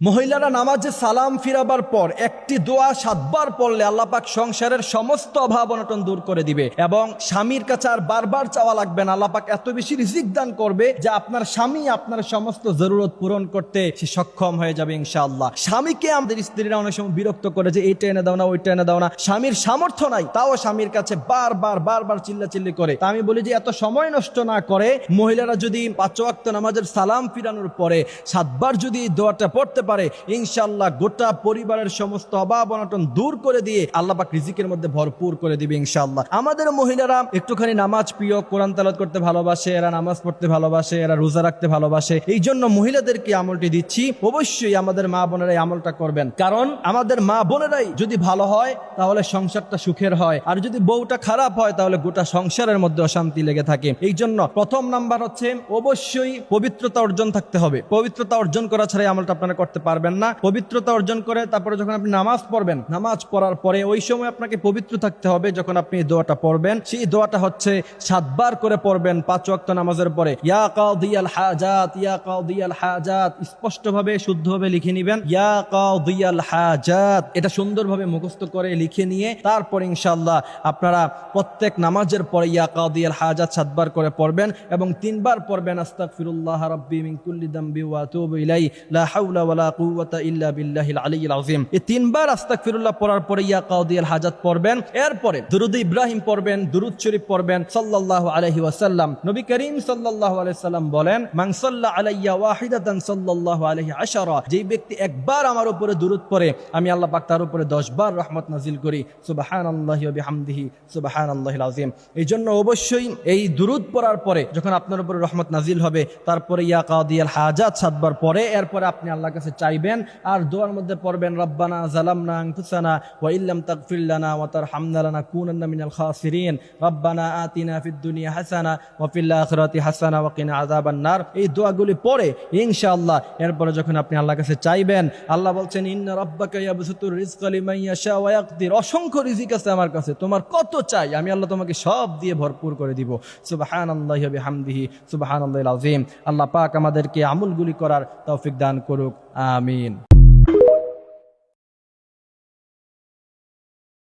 মহিলারা নামাজে সালাম ফিরাবার পর একটি দোয়া 7 বার পড়লে আল্লাহ পাক সংসারের সমস্ত অভাব অনটন দূর করে দিবে এবং স্বামীর কাছে আর বারবার চাওয়া লাগবে না। আল্লাহ পাক এত বেশি রিজিক দান করবে যে আপনার স্বামী আপনার সমস্ত জরুরত পূরণ করতে সে সক্ষম হয়ে যাবে ইনশাআল্লাহ। স্বামীকে আমাদের স্ত্রীরা অনেক সময় বিরক্ত করে যে এইটা এনে দাও না, ওইটা এনে দাও না। স্বামীর সামর্থ্য নাই, তাও স্বামীর কাছে বারবার চিল্লাচিল্লি করে। তা আমি বলি যে এত সময় নষ্ট না করে মহিলারা যদি 5 ওয়াক্ত নামাজের সালাম ফিরানোর পরে 7 বার যদি দোয়াটা পড়তে পারে ইনশাআল্লাহ গোটা পরিবারের সমস্ত অভাব অনটন দূর করে দিয়ে আল্লাহ পাক রিজিকের মধ্যে ভরপুর করে দিবে ইনশাআল্লাহ। আমাদের মহিলারা একটুখানি নামাজ প্রিয়, কোরআন তেলাওয়াত করতে ভালোবাসে, এরা নামাজ পড়তে ভালোবাসে, এরা রোজা রাখতে ভালোবাসে। এই জন্য মহিলাদেরকে আমলটি দিচ্ছি, অবশ্যই আমাদের মা বোনেরাই আমলটা করবেন। কারণ আমাদের মা বোনেরাই যদি ভালো হয় তাহলে সংসারটা সুখের হয়, আর যদি বউটা খারাপ হয় তাহলে গোটা সংসারের মধ্যে অশান্তি লেগে থাকে। এই জন্য প্রথম নাম্বার হচ্ছে অবশ্যই পবিত্রতা অর্জন থাকতে হবে। পবিত্রতা অর্জন করা ছাড়া আমলটা আপনারা করতে পারবেন না। পবিত্রতা অর্জন করে তারপরে যখন আপনি নামাজ পড়বেন, নামাজ পড়ার পরে ওই সময় আপনাকে পবিত্র থাকতে হবে। যখন আপনি দোয়াটা পড়বেন সেই দোয়াটা হচ্ছে 7 বার করে পড়বেন 5 ওয়াক্ত নামাজের পরে। ইয়া কাদিয়াল হাজাত, ইয়া কাদিয়াল হাজাত, স্পষ্টভাবে শুদ্ধভাবে লিখে নেবেন ইয়া কাদিয়াল হাজাত। এটা সুন্দরভাবে মুখস্থ করে লিখে নিয়ে তারপর ইনশাআল্লাহ আপনারা প্রত্যেক নামাজের পরে ইয়া কাদিয়াল হাজাত 7 বার করে পড়বেন এবং 3 বার পড়বেন আস্তাগফিরুল্লাহ রাব্বি মিন কুল্লি যামবি ওয়া আতুবু ইলাইহি লা হাওলা ওয়ালা কুওয়াতা ইল্লা বিল্লাহিল আলিয়্যিল আযীম। এই 3 বার আস্তাগফিরুল্লাহ পড়ার পরে ইয়া কাদিয়াল হাজাত পড়বেন। এরপরে দুরূদ ইব্রাহিম পড়বেন, দুরূদ শরীফ পড়বেন সাল্লাল্লাহু আলাইহি ওয়াসাল্লাম। নবী করিম সাল্লাল্লাহু আলাইহি ওয়াসাল্লাম বলেন মান সাল্লা আলাইয়া ওয়াহিদাতান সাল্লাল্লাহু আলাইহি আশারা, যেই ব্যক্তি একবার আমার উপরে দুরূদ পড়ে আমি আল্লাহ পাক তার উপরে 10 বার রহমত নাজিল করি। সুবহানাল্লাহি ওয়া বিহামদিহি সুবহানাল্লাহিল আযীম। এই জন্য অবশ্যই এই দুরূদ পড়ার পরে যখন আপনার উপরে রহমত নাজিল হবে তারপরে ইয়া কাদিয়াল হাজাত 7 বার পরে এরপরে আপনি আল্লাহর কাছে চাইবেন। আর দোয়ার মধ্যে পড়বেন রব্বানা যালামনা আনফুসানা ওয়া ইল্লাম তাগফির লানা ওয়া তারহামনা লানাকুনান্না মিনাল খাসিরিন রব্বানা আতিনা ফিদ দুনিয়া হাসানা ওয়া ফিল আখিরাতি হাসানা ওয়া কিনা আযাবান নার। এই দোয়াগুলি পড়ে ইনশাআল্লাহ এরপরে যখন আপনি আল্লাহর কাছে চাইবেন, আল্লাহ বলছেন ইন্না রাব্বাকা ইয়াবসুতুর রিজকা লিমান ইয়াশা ওয়া ইয়াকদির, অসংখ্য রিজিক আছে আমার কাছে, তোমার কত চাই আমি আল্লাহ তোমাকে সব দিয়ে ভরপুর করে দিব। সুবহানাল্লাহি ওয়া বিহামদিহি সুবহানাল্লাহিল আযীম। আল্লাহ পাক আমাদেরকে আমলগুলি করার তৌফিক দান করুক, আমিন।